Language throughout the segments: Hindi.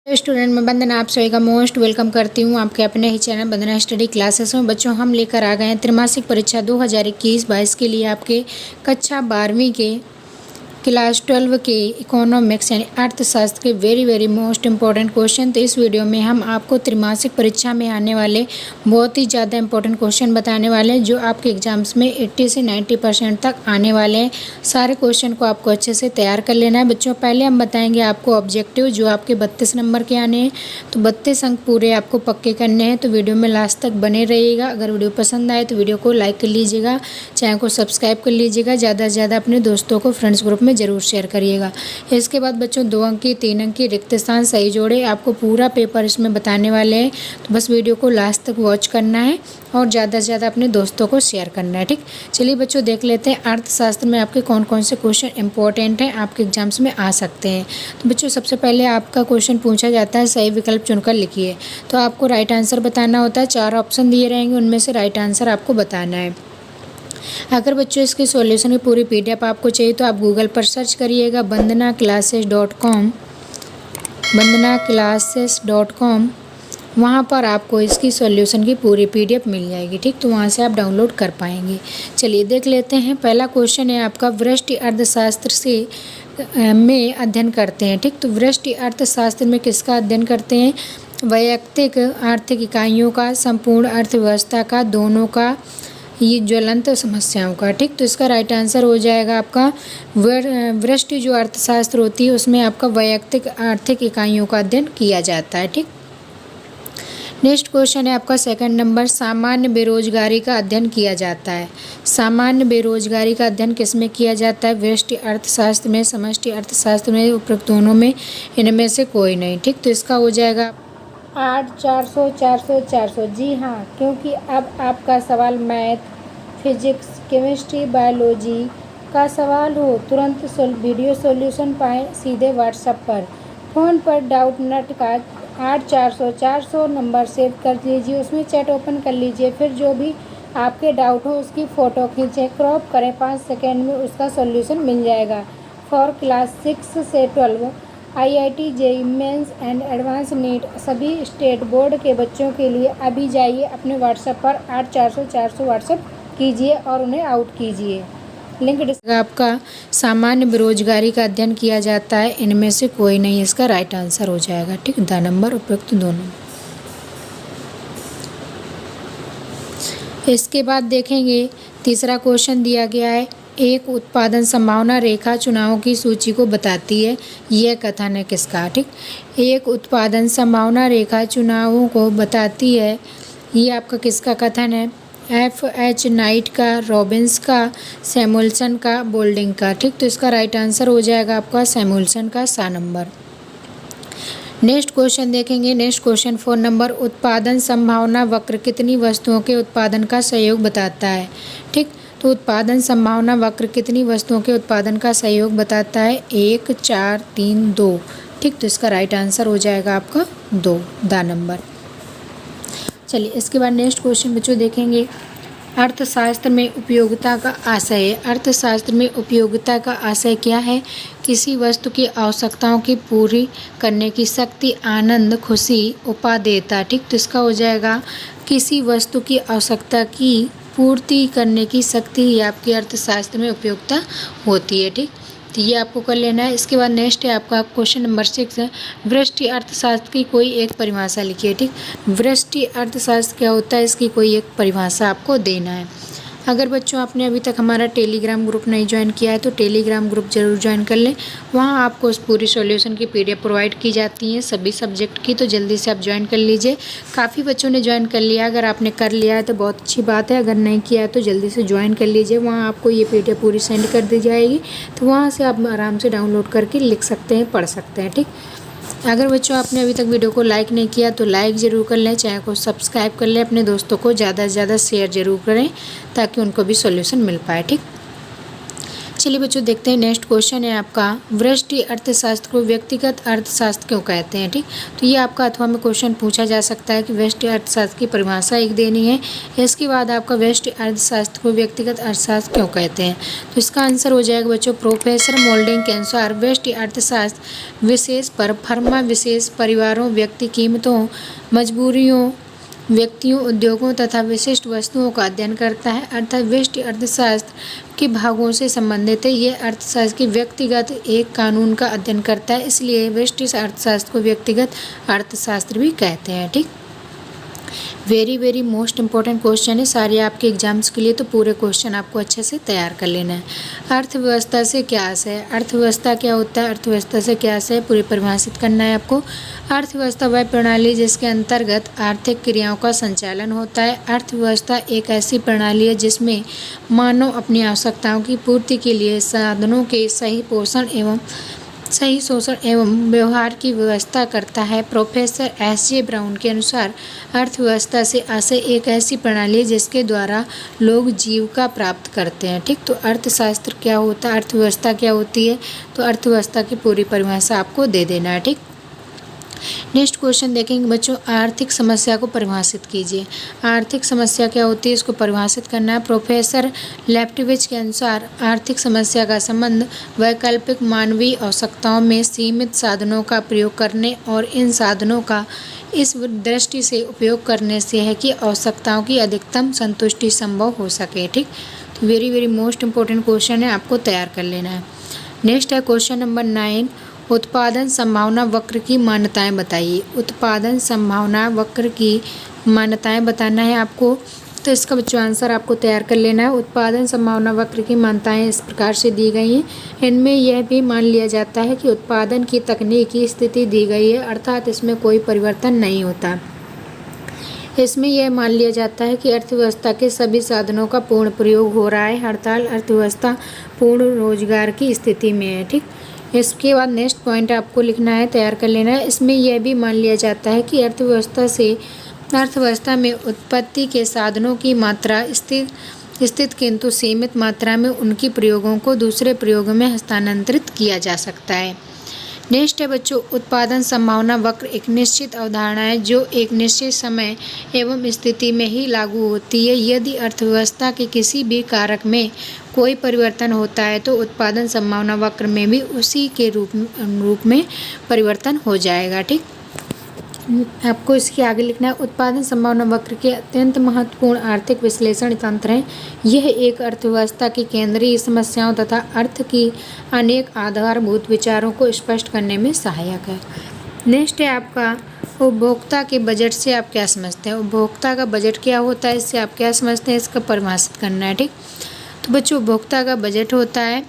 स्टूडेंट मैं वंदना आप सभी का मोस्ट वेलकम करती हूँ आपके अपने ही चैनल वंदना स्टडी क्लासेस में। बच्चों हम लेकर आ गए हैं त्रैमासिक परीक्षा 2021-22 के लिए आपके कक्षा 12वीं के क्लास 12 के इकोनॉमिक्स यानी अर्थशास्त्र के वेरी मोस्ट इंपॉर्टेंट क्वेश्चन। तो इस वीडियो में हम आपको त्रैमासिक परीक्षा में आने वाले बहुत ही ज़्यादा इंपॉर्टेंट क्वेश्चन बताने वाले हैं जो आपके एग्जाम्स में 80 से 90% तक आने वाले हैं। सारे क्वेश्चन को आपको अच्छे से तैयार कर लेना है। बच्चों पहले हम बताएंगे आपको ऑब्जेक्टिव जो आपके 32 नंबर के आने हैं। तो 32 अंक पूरे आपको पक्के करने हैं, तो वीडियो में लास्ट तक बने रहिएगा। अगर वीडियो पसंद आए तो वीडियो को लाइक कर लीजिएगा, चैनल को सब्सक्राइब कर लीजिएगा, ज़्यादा से ज़्यादा अपने दोस्तों को फ्रेंड्स ग्रुप में ज़रूर शेयर करिएगा। इसके बाद बच्चों 2 अंक की 3 अंक की रिक्त स्थान सही जोड़े आपको पूरा पेपर इसमें बताने वाले हैं। तो बस वीडियो को लास्ट तक वॉच करना है और ज़्यादा से ज़्यादा अपने दोस्तों को शेयर करना है। ठीक, चलिए बच्चों देख लेते हैं अर्थशास्त्र में आपके कौन कौन से क्वेश्चन इंपॉर्टेंट हैं, आपके एग्जाम्स में आ सकते हैं। तो बच्चों सबसे पहले आपका क्वेश्चन पूछा जाता है, सही विकल्प चुनकर लिखिए। तो आपको राइट आंसर बताना होता है। 4 ऑप्शन दिए रहेंगे, उनमें से राइट आंसर आपको बताना है। अगर बच्चों इसके सॉल्यूशन की पूरी PDF आपको चाहिए तो आप गूगल पर सर्च करिएगा vandanaclasses.com, vandanaclasses.com। वहाँ पर आपको इसकी सॉल्यूशन की पूरी PDF मिल जाएगी। ठीक, तो वहाँ से आप डाउनलोड कर पाएंगे। चलिए देख लेते हैं। पहला क्वेश्चन है आपका, वृष्टि अर्थशास्त्र से में अध्ययन करते हैं। ठीक, तो वृष्टि अर्थशास्त्र में किसका अध्ययन करते हैं? वैयक्तिक आर्थिक इकाइयों का, संपूर्ण अर्थव्यवस्था का, दोनों का, ये ज्वलंत समस्याओं का। ठीक, तो इसका राइट आंसर हो जाएगा आपका वृष्टि जो अर्थशास्त्र होती है उसमें आपका वैयक्तिक आर्थिक इकाइयों का अध्ययन किया जाता है। ठीक, नेक्स्ट क्वेश्चन है आपका सेकंड नंबर, सामान्य बेरोजगारी का अध्ययन किया जाता है। सामान्य बेरोजगारी का अध्ययन किस में किया जाता है? व्यष्टि अर्थशास्त्र में, समष्टि अर्थशास्त्र में, उपरोक्त दोनों में, इनमें से कोई नहीं। ठीक, तो इसका हो जाएगा 8 400 400 400। जी हाँ, क्योंकि अब आपका सवाल मैथ, फिजिक्स, केमिस्ट्री, बायोलॉजी का सवाल हो, तुरंत वीडियो सॉल्यूशन पाएँ सीधे व्हाट्सएप पर। फ़ोन पर डाउट नट का 8 400 400 नंबर सेव कर लीजिए, उसमें चैट ओपन कर लीजिए, फिर जो भी आपके डाउट हो उसकी फ़ोटो खींचें, क्रॉप करें, 5 सेकेंड में उसका सॉल्यूशन मिल जाएगा। फॉर क्लास 6 से 12 IIT JEE mains and advance NEET सभी स्टेट बोर्ड के बच्चों के लिए अभी जाइए अपने व्हाट्सएप पर 8 400 400 व्हाट्सएप कीजिए और उन्हें आउट कीजिए। लिंक आपका सामान्य बेरोजगारी का अध्ययन किया जाता है, इनमें से कोई नहीं इसका राइट आंसर हो जाएगा। ठीक, द नंबर उपयुक्त दोनों। इसके बाद देखेंगे तीसरा क्वेश्चन दिया गया है, एक उत्पादन संभावना रेखा चुनावों की सूची को बताती है। यह कथन है किसका? ठीक, एक उत्पादन संभावना रेखा चुनावों को बताती है, ये आपका किसका कथन है? FH नाइट का, रॉबिन्स का, सैमुअल्सन का, बोल्डिंग का। ठीक, तो इसका राइट आंसर हो जाएगा आपका सैमुअल्सन का, सा नंबर। नेक्स्ट क्वेश्चन देखेंगे। नेक्स्ट क्वेश्चन 4 नंबर, उत्पादन संभावना वक्र कितनी वस्तुओं के उत्पादन का सहयोग बताता है? ठीक, तो उत्पादन संभावना वक्र कितनी वस्तुओं के उत्पादन का सहयोग बताता है? 1 4 3 2। ठीक, तो इसका राइट आंसर हो जाएगा आपका 2, द नंबर। चलिए इसके बाद नेक्स्ट क्वेश्चन बच्चों देखेंगे, अर्थशास्त्र में उपयोगिता का आशय। अर्थशास्त्र में उपयोगिता का आशय क्या है? किसी वस्तु की आवश्यकताओं की पूरी करने की शक्ति, आनंद, खुशी, उपादेयता। ठीक, तो इसका हो जाएगा किसी वस्तु की आवश्यकता की पूर्ति करने की शक्ति ही आपकी अर्थशास्त्र में उपयोगिता होती है। ठीक, तो ये आपको कर लेना है। इसके बाद नेक्स्ट है आपका क्वेश्चन नंबर 6 है, वृष्टि अर्थशास्त्र की कोई एक परिभाषा लिखिए। ठीक, वृष्टि अर्थशास्त्र क्या होता है, इसकी कोई एक परिभाषा आपको देना है। अगर बच्चों आपने अभी तक हमारा टेलीग्राम ग्रुप नहीं ज्वाइन किया है तो टेलीग्राम ग्रुप ज़रूर ज्वाइन कर लें, वहाँ आपको उस पूरी सॉल्यूशन की PDF प्रोवाइड की जाती है सभी सब्जेक्ट की, तो जल्दी से आप ज्वाइन कर लीजिए। काफ़ी बच्चों ने ज्वाइन कर लिया, अगर आपने कर लिया है तो बहुत अच्छी बात है, अगर नहीं किया है तो जल्दी से ज्वाइन कर लीजिए। वहाँ आपको ये PDF पूरी सेंड कर दी जाएगी, तो वहाँ से आप आराम से डाउनलोड करके लिख सकते हैं, पढ़ सकते हैं। ठीक, अगर बच्चों आपने अभी तक वीडियो को लाइक नहीं किया तो लाइक ज़रूर कर लें, चैनल को सब्सक्राइब कर लें, अपने दोस्तों को ज़्यादा से ज़्यादा शेयर ज़रूर करें ताकि उनको भी सॉल्यूशन मिल पाए। ठीक, चलिए बच्चों देखते हैं नेक्स्ट क्वेश्चन है आपका, व्यष्टि अर्थशास्त्र को व्यक्तिगत अर्थशास्त्र क्यों कहते हैं। ठीक, तो ये आपका अथवा में क्वेश्चन पूछा जा सकता है कि व्यष्टि अर्थशास्त्र की परिभाषा एक देनी है। इसके बाद आपका व्यष्टि अर्थशास्त्र को व्यक्तिगत अर्थशास्त्र क्यों कहते हैं, तो इसका आंसर हो जाएगा बच्चों प्रोफेसर मोल्डिंग के अनुसार व्यष्टि अर्थशास्त्र विशेष पर फर्मा विशेष परिवारों, व्यक्ति कीमतों, मजबूरियों, व्यक्तियों, उद्योगों तथा विशिष्ट वस्तुओं का अध्ययन करता है। अर्थात व्यष्टि अर्थशास्त्र के भागों से संबंधित है। यह अर्थशास्त्र के व्यक्तिगत एक कानून का अध्ययन करता है, इसलिए व्यष्टि अर्थशास्त्र को व्यक्तिगत अर्थशास्त्र भी कहते हैं। ठीक, वेरी मोस्ट इंपॉर्टेंट क्वेश्चन है सारे आपके एग्जाम्स के लिए, तो पूरे क्वेश्चन आपको अच्छे से तैयार कर लेना है। अर्थव्यवस्था से क्या आशय है, अर्थव्यवस्था क्या होता है, अर्थव्यवस्था से क्या आशय है, पूरी परिभाषित करना है आपको। अर्थव्यवस्था वह प्रणाली जिसके अंतर्गत आर्थिक क्रियाओं का संचालन होता है। अर्थव्यवस्था एक ऐसी प्रणाली है जिसमें मानव अपनी आवश्यकताओं की पूर्ति के लिए साधनों के सही शोषण एवं व्यवहार की व्यवस्था करता है। Professor SJ. ब्राउन के अनुसार अर्थव्यवस्था से आशय एक ऐसी प्रणाली है जिसके द्वारा लोग जीविका प्राप्त करते हैं। ठीक, तो अर्थशास्त्र क्या होता है, अर्थव्यवस्था क्या होती है, तो अर्थव्यवस्था की पूरी परिभाषा आपको दे देना है। ठीक, नेक्स्ट क्वेश्चन देखेंगे बच्चों, आर्थिक समस्या को परिभाषित कीजिए। आर्थिक समस्या क्या होती है, इसको परिभाषित करना है। प्रोफेसर लेफ्टिविच के अनुसार आर्थिक समस्या का संबंध वैकल्पिक मानवीय आवश्यकताओं में सीमित साधनों का प्रयोग करने और इन साधनों का इस दृष्टि से उपयोग करने से है कि आवश्यकताओं की अधिकतम संतुष्टि संभव हो सके। ठीक, तो वेरी मोस्ट इंपॉर्टेंट क्वेश्चन है, आपको तैयार कर लेना है। नेक्स्ट है क्वेश्चन नंबर 9, उत्पादन संभावना वक्र की मान्यताएं बताइए। उत्पादन संभावना वक्र की मान्यताएं बताना है आपको, तो इसका बच्चों आंसर आपको तैयार कर लेना है। उत्पादन संभावना वक्र की मान्यताएं इस प्रकार से दी गई हैं। इनमें यह भी मान लिया जाता है कि उत्पादन की तकनीकी स्थिति दी गई है, अर्थात इसमें कोई परिवर्तन नहीं होता। इसमें यह मान लिया जाता है कि अर्थव्यवस्था के सभी साधनों का पूर्ण प्रयोग हो रहा है, हड़ताल अर्थव्यवस्था पूर्ण रोजगार की स्थिति में है। ठीक, इसके बाद नेक्स्ट पॉइंट आपको लिखना है, तैयार कर लेना है। इसमें यह भी मान लिया जाता है कि अर्थव्यवस्था में उत्पत्ति के साधनों की मात्रा स्थित किंतु सीमित मात्रा में उनकी प्रयोगों को दूसरे प्रयोगों में हस्तांतरित किया जा सकता है। नेक्स्ट है बच्चों, उत्पादन संभावना वक्र एक निश्चित अवधारणा है जो एक निश्चित समय एवं स्थिति में ही लागू होती है। यदि अर्थव्यवस्था के किसी भी कारक में कोई परिवर्तन होता है तो उत्पादन संभावना वक्र में भी उसी के रूप में परिवर्तन हो जाएगा। ठीक, आपको इसके आगे लिखना है, उत्पादन संभावना वक्र के अत्यंत महत्वपूर्ण आर्थिक विश्लेषण तंत्र हैं। यह एक अर्थव्यवस्था की केंद्रीय समस्याओं तथा अर्थ की अनेक आधारभूत विचारों को स्पष्ट करने में सहायक है। नेक्स्ट है आपका, उपभोक्ता के बजट से आप क्या समझते हैं। उपभोक्ता का बजट क्या होता है, इससे आप क्या समझते हैं, इसका परिभाषित करना है। ठीक, तो बच्चों उपभोक्ता का बजट होता है,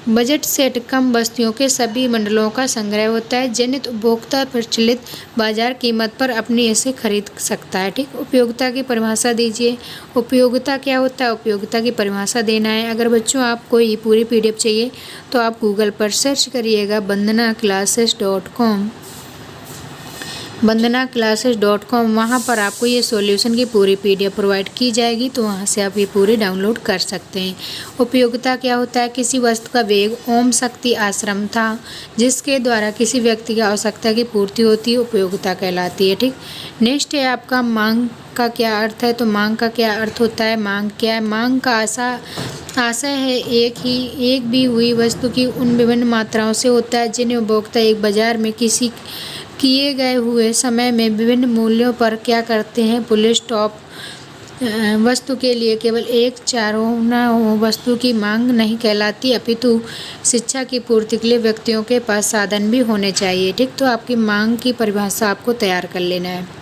बजट सेट कम वस्तुओं के सभी मंडलों का संग्रह होता है। जनित उपभोक्ता प्रचलित बाजार कीमत पर अपनी इसे खरीद सकता है। ठीक, उपयोगिता की परिभाषा दीजिए। उपयोगिता क्या होता है, उपयोगिता की परिभाषा देना है। अगर बच्चों आपको ये पूरी PDF चाहिए तो आप गूगल पर सर्च करिएगा bandhanaclasses.com, वहाँ पर आपको ये सॉल्यूशन की पूरी PDF प्रोवाइड की जाएगी, तो वहाँ से आप ये पूरी डाउनलोड कर सकते हैं। उपयोगिता क्या होता है, किसी वस्तु का वेग ओम शक्ति आश्रम था जिसके द्वारा किसी व्यक्ति की आवश्यकता की पूर्ति होती है, उपयोगिता कहलाती है। ठीक, नेक्स्ट है आपका, मांग का क्या अर्थ है, तो मांग का क्या अर्थ होता है, मांग क्या है। मांग का आशय है एक भी हुई वस्तु की उन विभिन्न मात्राओं से होता है जिन्हें उपभोक्ता एक बाजार में किसी किए गए हुए समय में विभिन्न मूल्यों पर क्या करते हैं। पुलिस स्टॉप वस्तु के लिए केवल एक चारोना वस्तु की मांग नहीं कहलाती, अपितु शिक्षा की पूर्ति के लिए व्यक्तियों के पास साधन भी होने चाहिए। ठीक, तो आपकी मांग की परिभाषा आपको तैयार कर लेना है।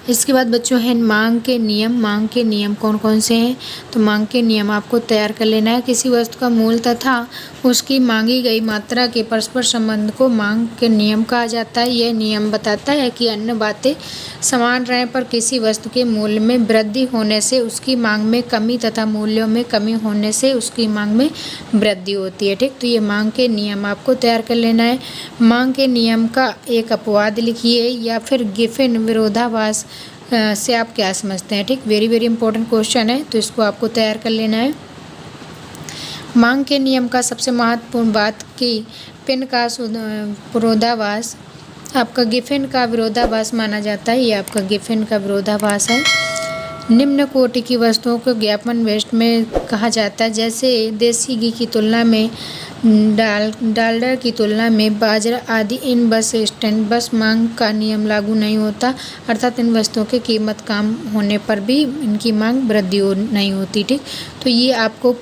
इसके बाद बच्चों हैं मांग के नियम। मांग के नियम कौन कौन से हैं, तो मांग के नियम आपको तैयार कर लेना है। किसी वस्तु का मूल तथा उसकी मांगी गई मात्रा के परस्पर संबंध को मांग के नियम कहा जाता है। यह नियम बताता है कि अन्य बातें समान रहें पर किसी वस्तु के मूल्य में वृद्धि होने से उसकी मांग में कमी तथा मूल्यों में कमी होने से उसकी मांग में वृद्धि होती है। ठीक, तो ये मांग के नियम आपको तैयार कर लेना है। मांग के नियम का एक अपवाद लिखिए या फिर गिफिन विरोधाभास से आप क्या समझते हैं। ठीक, वेरी इंपॉर्टेंट क्वेश्चन है, तो इसको आपको तैयार कर लेना है। मांग के नियम का सबसे महत्वपूर्ण बात कि पिन का विरोधाभास आपका गिफिन का विरोधाभास माना जाता है। ये आपका गिफिन का विरोधाभास है। निम्न कोटि की वस्तुओं को ज्ञापन वेस्ट में कहा जाता है, जैसे देसी घी की तुलना में डालडा की तुलना में बाजरा आदि। इन बस स्टैंड बस मांग का नियम लागू नहीं होता, अर्थात इन वस्तुओं की कीमत कम होने पर भी इनकी मांग वृद्धि नहीं होती। ठीक, तो ये आपको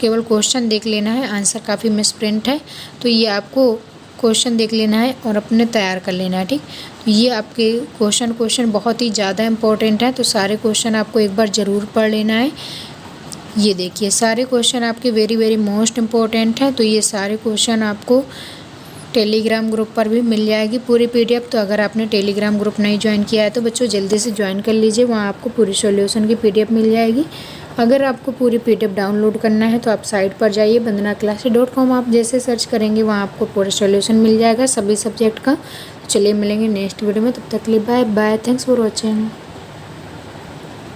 केवल क्वेश्चन देख लेना है, आंसर काफ़ी मिसप्रिंट है, तो ये आपको क्वेश्चन देख लेना है और अपने तैयार कर लेना है। ठीक, तो ये आपके क्वेश्चन बहुत ही ज़्यादा इम्पोर्टेंट है, तो सारे क्वेश्चन आपको एक बार ज़रूर पढ़ लेना है। ये देखिए सारे क्वेश्चन आपके वेरी मोस्ट इम्पोर्टेंट हैं, तो ये सारे क्वेश्चन आपको टेलीग्राम ग्रुप पर भी मिल जाएगी पूरी PDF। तो अगर आपने टेलीग्राम ग्रुप नहीं ज्वाइन किया है तो बच्चों जल्दी से ज्वाइन कर लीजिए, वहाँ आपको पूरी सॉल्यूशन की PDF मिल जाएगी। अगर आपको पूरी PDF डाउनलोड करना है तो आप साइट पर जाइए bandhanaclasses.com, आप जैसे सर्च करेंगे वहाँ आपको पूरा सॉल्यूशन मिल जाएगा सभी सब्जेक्ट का। चलिए मिलेंगे नेक्स्ट वीडियो में, तब तक के लिए bye bye, thanks for watching.